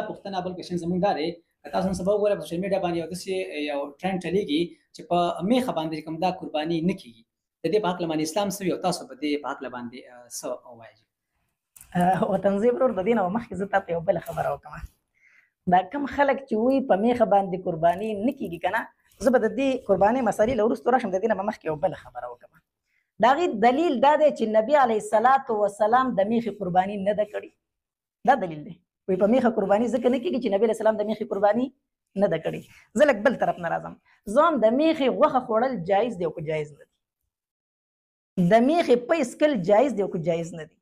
پوښتنه بل کوېشن زموږ دا دی که تاسو نن سبا وګورئ په سوشل میډیا باندې یو داسې یو ټرینډ چلیږي چې په میخه باندې کوم دا قرباني نه کیږي. د دې په هکله باندې اسلام څه وایي او تاسو په دې په هکله باندې څه وایئ؟ وطنزي ورور د دې نه مخکې زه تاته یو بله خبره وکړم. دا کوم خلک چې وایي په میخه باندې قرباني نه کیږي که نه، زه به د دې قربانۍ مسلې له وروسته راشم، د دې نه به مخکې یو بله خبره وکړم. د هغې دلیل دا دی چې نبي علیه الصلاة وسلام د میخې قرباني نه ده کړې. دا دلیل دی. وایي په میخه قرباني ځکه نه کېږي چې نبي علیه السلام د میخې قرباني نه ده کړې. زه لږ بل طرف نه راځم. زه هم د میخې غوښه خوړل جایز دی او که جایز نه دی. د میخې پی څکل جایز دی او که جایز نه دی.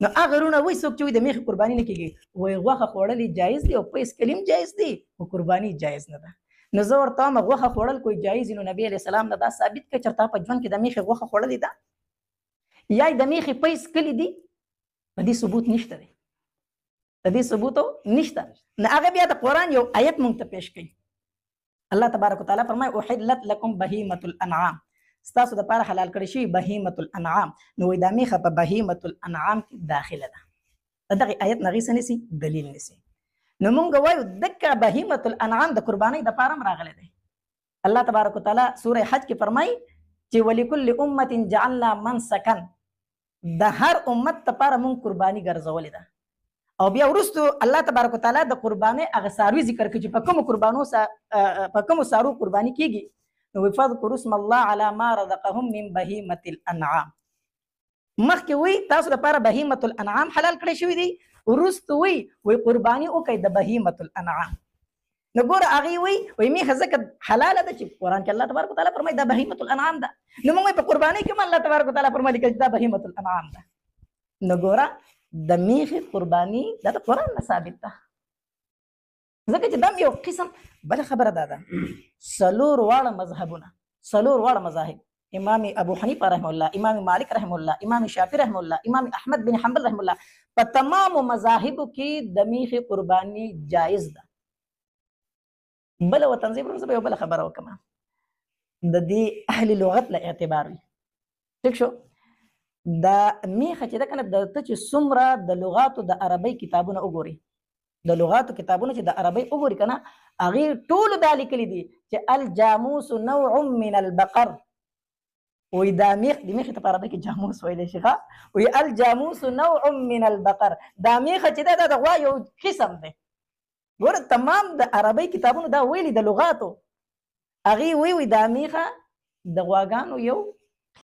نو هغه وروڼه وایي څوک چې وایي د میخې قرباني نه کېږي، وایي غوښه خوړل جایز دی او پی څکل هم جایز دی خو قرباني جایز نه ده. نو زه ورته وایم غوښه خوړل کوئی جایز نو نبي علیه السلام نه دا ثابت کړه چې تا په ژوند کې د میخې غوښه خوړلې ده یا د میخې پی څکلي دي. د دې ثبوت نشته دی. د دې ثبوت نشته. نو هغه بیا د قرآن یو آیت مونږ ته پیش کوي. الله تبارک وتعالی فرمایي احلت لکم بهیمة الانعام، ستاسو دپاره حلال کړی شوي بهیمة الانعام. نو وایي دا میخه په بهیمة الانعام کې داخله ده. د دغې آیت نه هغې څه نیسي؟ دلیل نیسي. نو مونږ وایو دکه بهیمة الانعام د قربانۍ دپاره هم راغلی دی. الله تبارک وتعالی سوره حج کې فرمایي چې ولکل امة جعلنا منسکا، د هر امت دپاره مونږ قرباني ګرځولې ده. او بیا وروستو الله تبارک وتعالی د قربانۍ هغه څاروي ذکر کړي چې په کومو څارو قرباني کېږي. نو فذکروا اسم الله علی ما رزقهم من بهیمة الانعام. مخکې وایي تاسو دپاره بهیمة الانعام حلال کړی شوي دي، وروسته وایي قرباني وکړئ د بهیمة الانعام. نو ګوره هغې وایي میخه ځکه حلاله ده چې قرآن کې الله تبارک وتعالی فرمایي دا بهیمة الانعام ده. نو موږ وایي په قربانۍ کې هم الله تبارک وتعالی فرمایي چې دا بهیمة الانعام ده. نو ګوره د میخې قرباني دا د قرآن نه ثابت ده. ځکه چې دا یو قسم. بله خبره دا ده څلور واړه مذهبونه، څلور واړه مذاهب، امام ابو حنیفه رحمه الله، امام مالک رحمه الله، امام شافعي رحمه الله، امام احمد بن حنبل رحمه الله، په تمامو مذاهبو کې د میخې قرباني جایز ده. بله وطن زیب زه به یو بله خبره وکړم. د دې اهل لغت له اعتبار وي ټیک شو. دا میخه چې ده که نه ته چې څومره د لغاتو د عربۍ کتابونه وګوري، د لغاتو کتابونه چې د عربۍ وګوري که نه، هغې ټولو دا لیکلي دي چې الجاموس نوع من البقر. وایي دا میخ، د میخې ته په عربۍ کې جاموس ویلی شي. وایي الجاموس نوع من البقر، دا میخه چې ده دا د غوا یو قسم دی. ګوره تمام د عربۍ کتابونو دا ویلي د لغاتو، هغې وایي دا میخه د غواګانو یو